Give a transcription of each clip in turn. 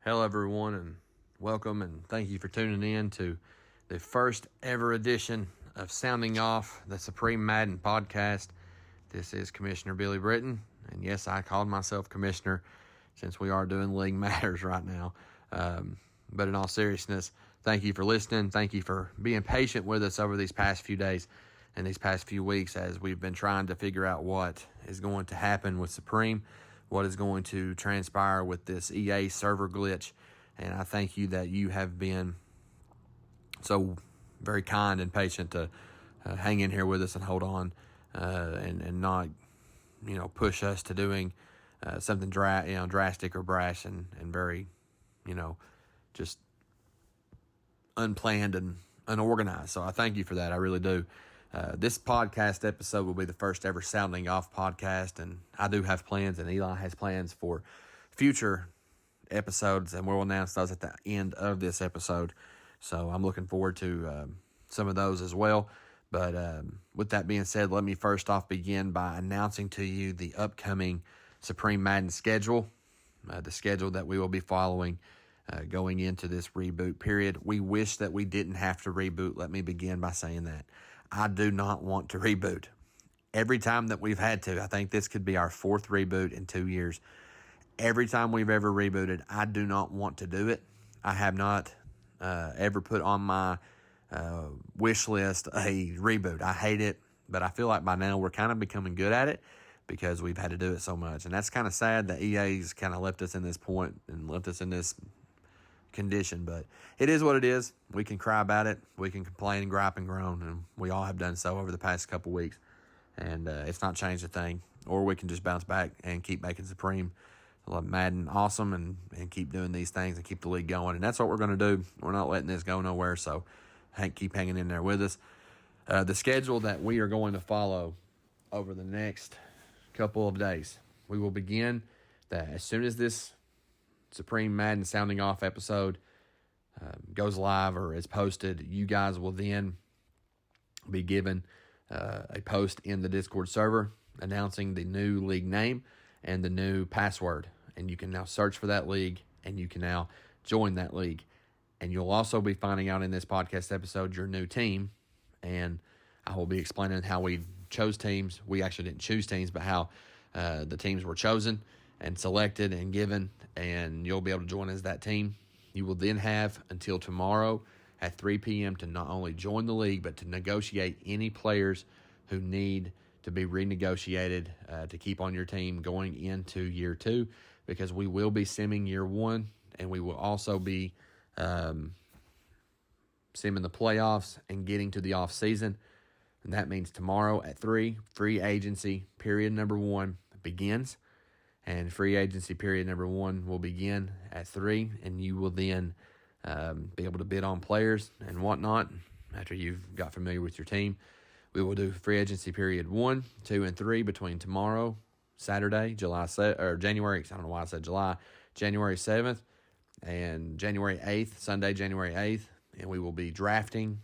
Hello, everyone, and welcome, and thank you for tuning in to the first ever edition of Sounding Off, the Supreme Madden podcast. This is Commissioner Billy Britton, and yes, I called myself Commissioner since we are doing League Matters right now. But in all seriousness, thank you for listening. Thank you for being patient with us over these past few days and these past few weeks as we've been trying to figure out what is going to happen with Supreme, what is going to transpire with this EA server glitch. And I thank you that you have been so very kind and patient to hang in here with us and hold on and not, push us to doing something drastic or brash and very, just unplanned and unorganized. So I thank you for that. I really do. This podcast episode will be the first ever Sounding Off podcast, and I do have plans, and Eli has plans for future episodes, and we'll announce those at the end of this episode. So I'm looking forward to some of those as well. But with that being said, let me first off begin by announcing to you the upcoming Supreme Madden schedule, the schedule that we will be following going into this reboot period. We wish that we didn't have to reboot. Let me begin by saying that. I do not want to reboot. Every time that we've had to, I think this could be our fourth reboot in 2 years. Every time we've ever rebooted, I do not want to do it. I have not ever put on my wish list a reboot. I hate it, but I feel like by now we're kind of becoming good at it because we've had to do it so much. And that's kind of sad that EA's kind of left us in this point and left us in this condition, but it is what it is. We can cry about it. We can complain and gripe and groan, and we all have done so over the past couple weeks, and it's not changed a thing. Or we can just bounce back and keep making Supreme Madden awesome and keep doing these things and keep the league going, and that's what we're going to do. We're not letting this go nowhere, so keep hanging in there with us. The schedule that we are going to follow over the next couple of days, we will begin that as soon as this Supreme Madden Sounding Off episode goes live or is posted, you guys will then be given a post in the Discord server announcing the new league name and the new password. And you can now search for that league and you can now join that league. And you'll also be finding out in this podcast episode your new team. And I will be explaining how we chose teams. We actually didn't choose teams, but how the teams were chosen and selected and given, and you'll be able to join as that team. You will then have until tomorrow at 3 p.m. to not only join the league, but to negotiate any players who need to be renegotiated to keep on your team going into year 2, because we will be simming year 1, and we will also be simming the playoffs and getting to the off season. And that means tomorrow at 3, free agency period number 1 begins. And free agency period number 1 will begin at 3, and you will then be able to bid on players and whatnot after you've got familiar with your team. We will do free agency period 1, 2, and 3 between tomorrow, Saturday, January 7th, and January 8th, Sunday, January 8th, and we will be drafting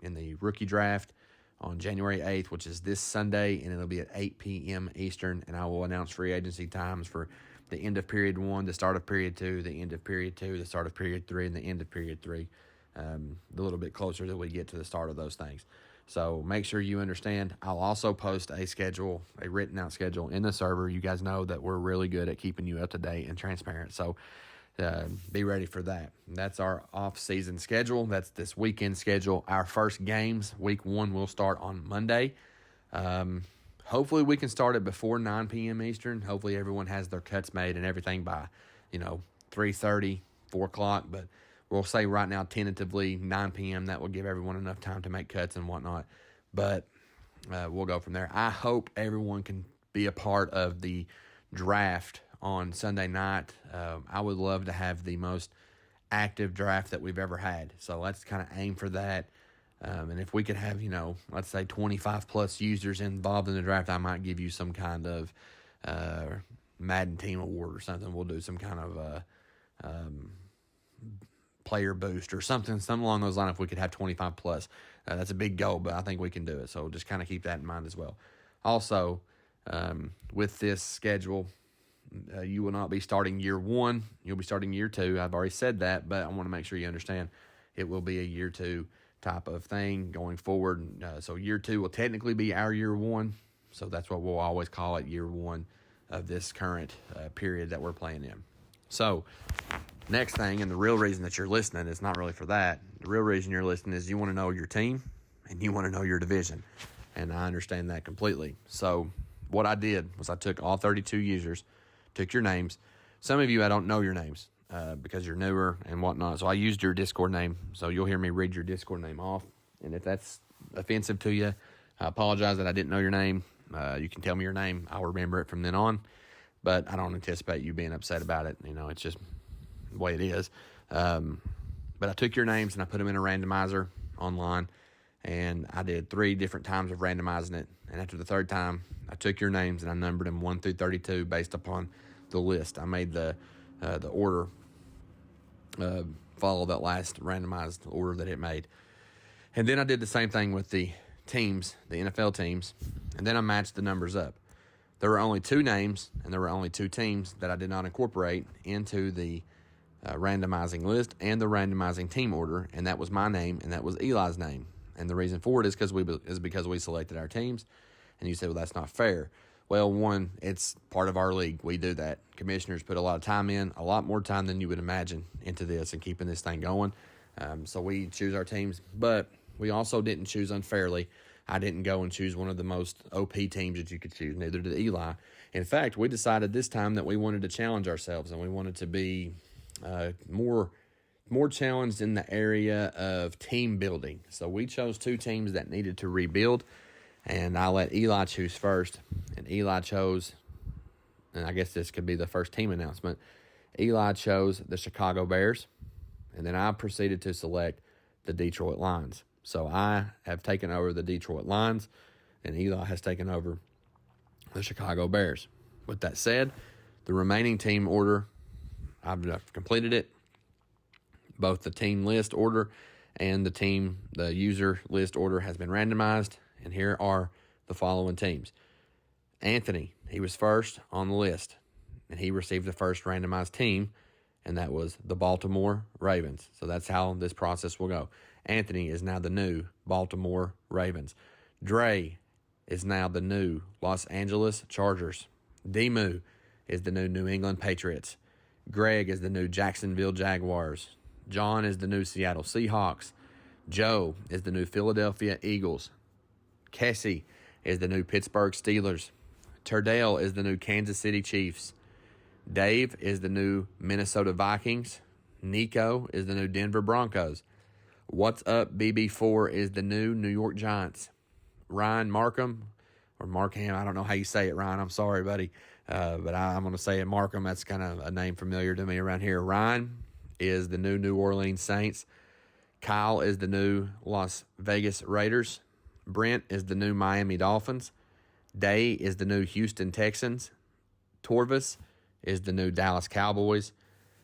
in the rookie draft on January 8th, which is this Sunday, and it'll be at 8 p.m. Eastern, and I will announce free agency times for the end of period 1, the start of period 2, the end of period 2, the start of period 3, and the end of period 3, a little bit closer till we get to the start of those things. So make sure you understand. I'll also post a schedule, a written out schedule in the server. You guys know that we're really good at keeping you up to date and transparent, so be ready for that. That's our off-season schedule. That's this weekend schedule. Our first games, week 1, will start on Monday. Hopefully we can start it before 9 p.m. Eastern. Hopefully everyone has their cuts made and everything by, 3:30, 4 o'clock. But we'll say right now tentatively 9 p.m. That will give everyone enough time to make cuts and whatnot. But we'll go from there. I hope everyone can be a part of the draft on Sunday night. I would love to have the most active draft that we've ever had. So let's kind of aim for that. And if we could have, let's say 25 plus users involved in the draft, I might give you some kind of Madden team award or something. We'll do some kind of player boost or something along those lines. If we could have 25 plus, that's a big goal, but I think we can do it. So just kind of keep that in mind as well. Also, with this schedule, You will not be starting year one. You'll be starting year two. I've already said that, but I want to make sure you understand it will be a year two type of thing going forward. So year two will technically be our year one. So that's what we'll always call it, year one of this current period that we're playing in. So next thing, and the real reason that you're listening is not really for that. The real reason you're listening is you want to know your team and you want to know your division. And I understand that completely. So what I did was I took all 32 users, took your names. Some of you, I don't know your names because you're newer and whatnot. So I used your Discord name. So you'll hear me read your Discord name off. And if that's offensive to you, I apologize that I didn't know your name. You can tell me your name. I'll remember it from then on. But I don't anticipate you being upset about it. You know, it's just the way it is. But I took your names and I put them in a randomizer online. And I did 3 different times of randomizing it. And after the third time, I took your names and I numbered them 1 through 32 based upon the list. I made the order follow that last randomized order that it made. And then I did the same thing with the teams, the NFL teams. And then I matched the numbers up. There were only 2 names and there were only 2 teams that I did not incorporate into the randomizing list and the randomizing team order. And that was my name and that was Eli's name. And the reason for it is because we selected our teams. And you said, well, that's not fair. Well, one, it's part of our league. We do that. Commissioners put a lot of time in, a lot more time than you would imagine into this and keeping this thing going. So we choose our teams. But we also didn't choose unfairly. I didn't go and choose one of the most OP teams that you could choose. Neither did Eli. In fact, we decided this time that we wanted to challenge ourselves and we wanted to be more challenged in the area of team building. So we chose 2 teams that needed to rebuild, and I let Eli choose first. And Eli chose, and I guess this could be the first team announcement, Eli chose the Chicago Bears, and then I proceeded to select the Detroit Lions. So I have taken over the Detroit Lions, and Eli has taken over the Chicago Bears. With that said, the remaining team order, I've completed it. Both the team list order and the user list order has been randomized. And here are the following teams. Anthony, he was first on the list, and he received the first randomized team, and that was the Baltimore Ravens. So that's how this process will go. Anthony is now the new Baltimore Ravens. Dre is now the new Los Angeles Chargers. Demu is the New England Patriots. Greg is the new Jacksonville Jaguars. John is the new Seattle Seahawks. Joe is the new Philadelphia Eagles. Cassie is the new Pittsburgh Steelers. Turdale is the new Kansas City Chiefs. Dave is the new Minnesota Vikings. Nico is the new Denver Broncos. What's Up BB4 is the new New York Giants. Ryan Markham, or Markham, I don't know how you say it, Ryan. I'm sorry, buddy. But I'm going to say it Markham. That's kind of a name familiar to me around here. Ryan is the New Orleans Saints. Kyle is the new Las Vegas Raiders. Brent is the new Miami Dolphins. Day is the new Houston Texans. Torvis is the new Dallas Cowboys.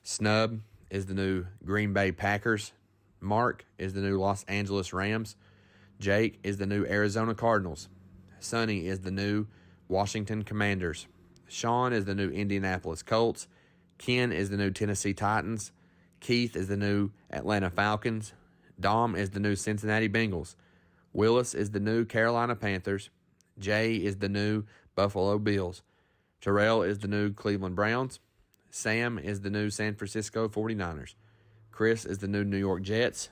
Snub is the new Green Bay Packers. Mark is the new Los Angeles Rams. Jake is the new Arizona Cardinals. Sonny is the new Washington Commanders. Sean is the new Indianapolis Colts. Ken is the new Tennessee Titans. Keith is the new Atlanta Falcons. Dom is the new Cincinnati Bengals. Willis is the new Carolina Panthers. Jay is the new Buffalo Bills. Terrell is the new Cleveland Browns. Sam is the new San Francisco 49ers. Chris is the new New York Jets.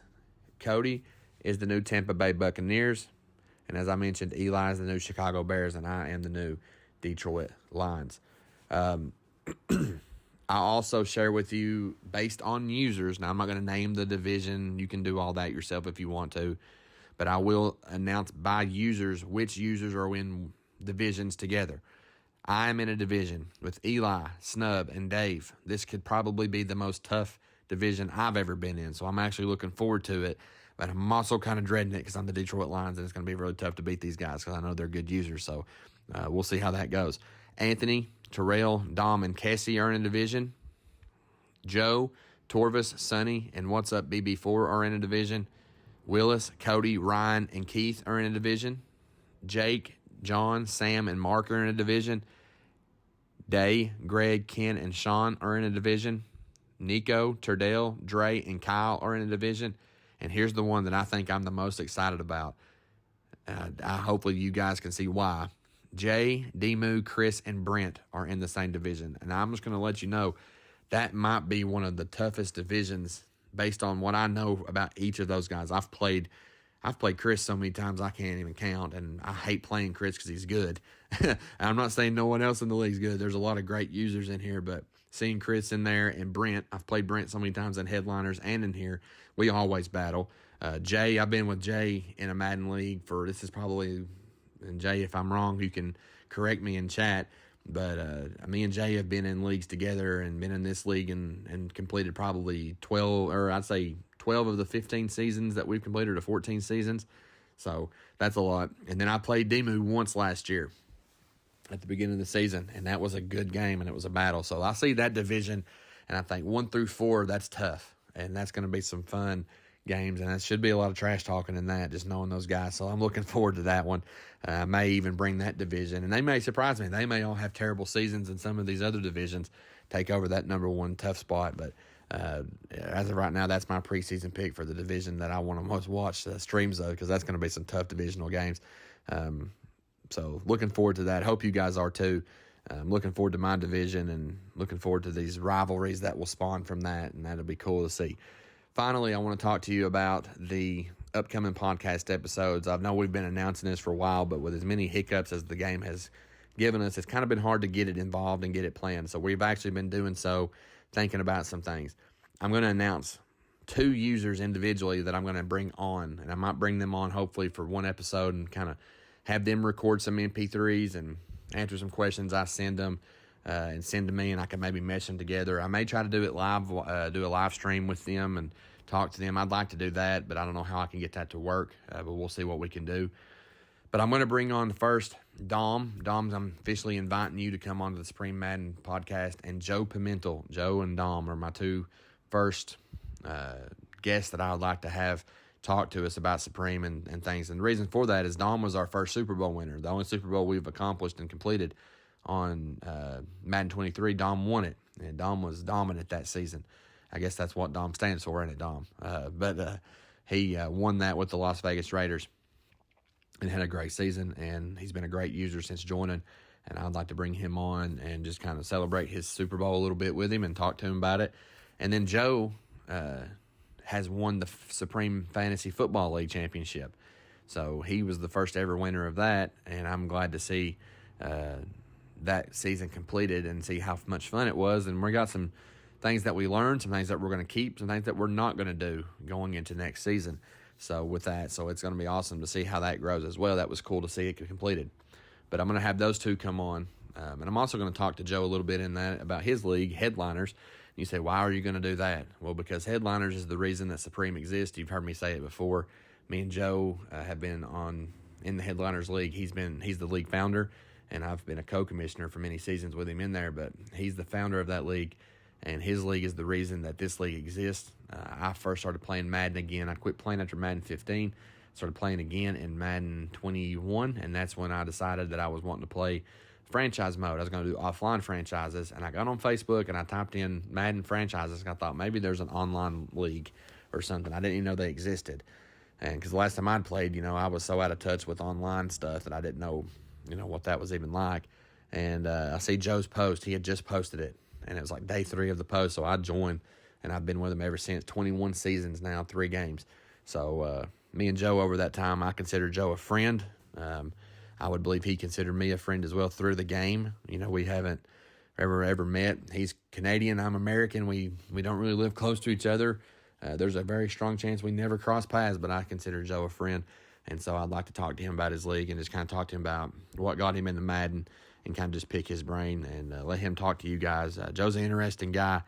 Cody is the new Tampa Bay Buccaneers. And as I mentioned, Eli is the new Chicago Bears, and I am the new Detroit Lions. I also share with you, based on users, now I'm not going to name the division. You can do all that yourself if you want to. But I will announce by users which users are in divisions together. I am in a division with Eli, Snub, and Dave. This could probably be the most tough division I've ever been in, so I'm actually looking forward to it. But I'm also kind of dreading it because I'm the Detroit Lions, and it's going to be really tough to beat these guys because I know they're good users. So we'll see how that goes. Anthony, Terrell, Dom, and Cassie are in a division. Joe, Torvis, Sonny, and What's Up BB4 are in a division. Willis, Cody, Ryan, and Keith are in a division. Jake, John, Sam, and Mark are in a division. Day, Greg, Ken, and Sean are in a division. Nico, Turdell, Dre, and Kyle are in a division. And here's the one that I think I'm the most excited about. Hopefully you guys can see why. Jay, Demu, Chris, and Brent are in the same division. And I'm just going to let you know that might be one of the toughest divisions based on what I know about each of those guys. I've played Chris so many times I can't even count, and I hate playing Chris because he's good. I'm not saying no one else in the league's good. There's a lot of great users in here, but seeing Chris in there and Brent, I've played Brent so many times in Headliners and in here. We always battle. Jay, I've been with Jay in a Madden league this is probably, and Jay, if I'm wrong, you can correct me in chat, but me and Jay have been in leagues together and been in this league and completed probably 12, or I'd say 12 of the 15 seasons that we've completed, or 14 seasons. So that's a lot. And then I played Demu once last year at the beginning of the season, and that was a good game, and it was a battle. So I see that division, and I think 1 through 4, that's tough, and that's going to be some fun games, and that should be a lot of trash talking in that, just knowing those guys. So I'm looking forward to that one. I may even bring that division, and they may surprise me. They may all have terrible seasons, and some of these other divisions take over that number 1 tough spot. But as of right now, that's my preseason pick for the division that I want to most watch streams of, because that's going to be some tough divisional games. So looking forward to that. Hope you guys are too. I'm looking forward to my division and looking forward to these rivalries that will spawn from that, and that'll be cool to see. Finally, I want to talk to you about the upcoming podcast episodes. I know we've been announcing this for a while, but with as many hiccups as the game has given us, it's kind of been hard to get it involved and get it planned. So we've actually been doing so, thinking about some things. I'm going to announce 2 users individually that I'm going to bring on, and I might bring them on hopefully for one episode and kind of have them record some MP3s and answer some questions I send them and send to me, and I can maybe mesh them together. I may try to do it live, do a live stream with them and talk to them. I'd like to do that, but I don't know how I can get that to work, but we'll see what we can do. But I'm going to bring on first Dom. I'm officially inviting you to come onto the Supreme Madden podcast, and Joe Pimentel. Joe and Dom are my 2 first guests that I would like to have talk to us about Supreme and things. And the reason for that is Dom was our first Super Bowl winner. The only Super Bowl we've accomplished and completed on Madden 23, Dom won it, and Dom was dominant that season. I guess that's what Dom stands for, ain't it, Dom? But he won that with the Las Vegas Raiders and had a great season, and he's been a great user since joining, and I'd like to bring him on and just kind of celebrate his Super Bowl a little bit with him and talk to him about it. And then Joe has won the Supreme Fantasy Football League Championship, so he was the first ever winner of that, and I'm glad to see that season completed and see how much fun it was. And we got some things that we learned, some things that we're going to keep, some things that we're not going to do going into next season. So with that, so it's going to be awesome to see how that grows as well. That was cool to see it completed. But I'm going to have those 2 come on. And I'm also going to talk to Joe a little bit in that about his league, Headliners. And you say, why are you going to do that? Well, because Headliners is the reason that Supreme exists. You've heard me say it before. Me and Joe have been in the Headliners League. He's the league founder, and I've been a co-commissioner for many seasons with him in there, but he's the founder of that league, and his league is the reason that this league exists. I first started playing Madden again. I quit playing after Madden 15, started playing again in Madden 21, and that's when I decided that I was wanting to play franchise mode. I was going to do offline franchises, and I got on Facebook, and I typed in Madden franchises, and I thought maybe there's an online league or something. I didn't even know they existed. And because the last time I'd played, I was so out of touch with online stuff that I didn't know, what that was even like. And I see Joe's post. He had just posted it, and it was like day 3 of the post. So I joined, and I've been with him ever since. 21 seasons now, 3 games. So me and Joe over that time, I consider Joe a friend. I would believe he considered me a friend as well through the game. We haven't ever met. He's Canadian. I'm American. We don't really live close to each other. There's a very strong chance we never cross paths, but I consider Joe a friend. And so I'd like to talk to him about his league and just kind of talk to him about what got him into Madden and kind of just pick his brain and let him talk to you guys. Joe's an interesting guy.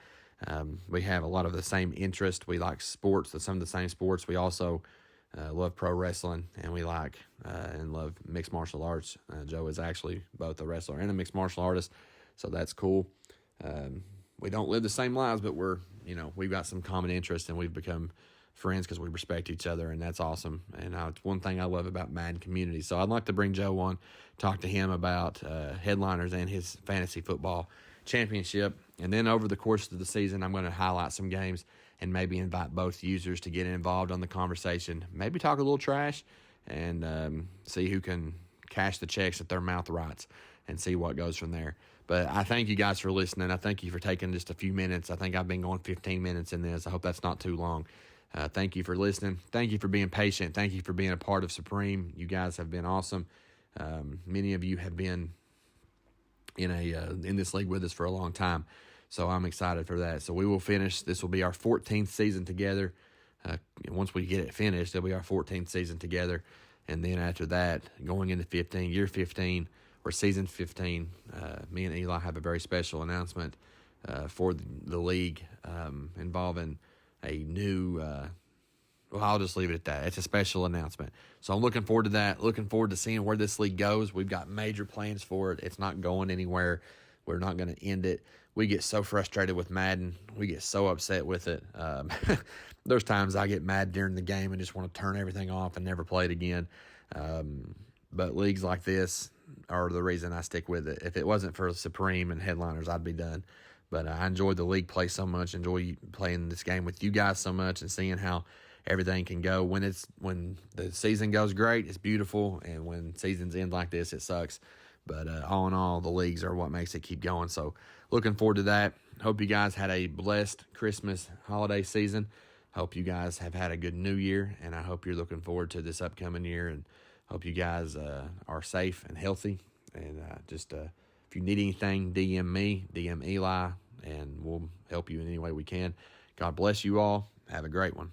We have a lot of the same interest. We like sports, some of the same sports. We also love pro wrestling, and we like and love mixed martial arts. Joe is actually both a wrestler and a mixed martial artist, so that's cool. We don't live the same lives, but we've got some common interests, and we've become friends because we respect each other, and that's awesome. And it's one thing I love about Madden community. So I'd like to bring Joe on, talk to him about Headliners and his fantasy football championship. And then over the course of the season, I'm going to highlight some games and maybe invite both users to get involved on the conversation, maybe talk a little trash, and see who can cash the checks at their mouth rights and see what goes from there. But I thank you guys for listening. I thank you for taking just a few minutes. I think I've been going 15 minutes in this. I hope that's not too long. Thank you for listening. Thank you for being patient. Thank you for being a part of Supreme. You guys have been awesome. Many of you have been in this league with us for a long time, so I'm excited for that. So we will finish. This will be our 14th season together. Once we get it finished, it'll be our 14th season together, and then after that, going into year 15 or season 15, me and Eli have a very special announcement for the league involving a new. Well, I'll just leave it at that. It's a special announcement. So I'm looking forward to that. Looking forward to seeing where this league goes. We've got major plans for it. It's not going anywhere. We're not going to end it. We get so frustrated with Madden. We get so upset with it. There's times I get mad during the game and just want to turn everything off and never play it again. But leagues like this are the reason I stick with it. If it wasn't for Supreme and Headliners, I'd be done. But I enjoy the league play so much. Enjoy playing this game with you guys so much and seeing how everything can go. When the season goes great, it's beautiful, and when seasons end like this, it sucks. But all in all, the leagues are what makes it keep going. So looking forward to that. Hope you guys had a blessed Christmas holiday season. Hope you guys have had a good New Year, and I hope you're looking forward to this upcoming year, and hope you guys are safe and healthy. And if you need anything, DM me, DM Eli, and we'll help you in any way we can. God bless you all. Have a great one.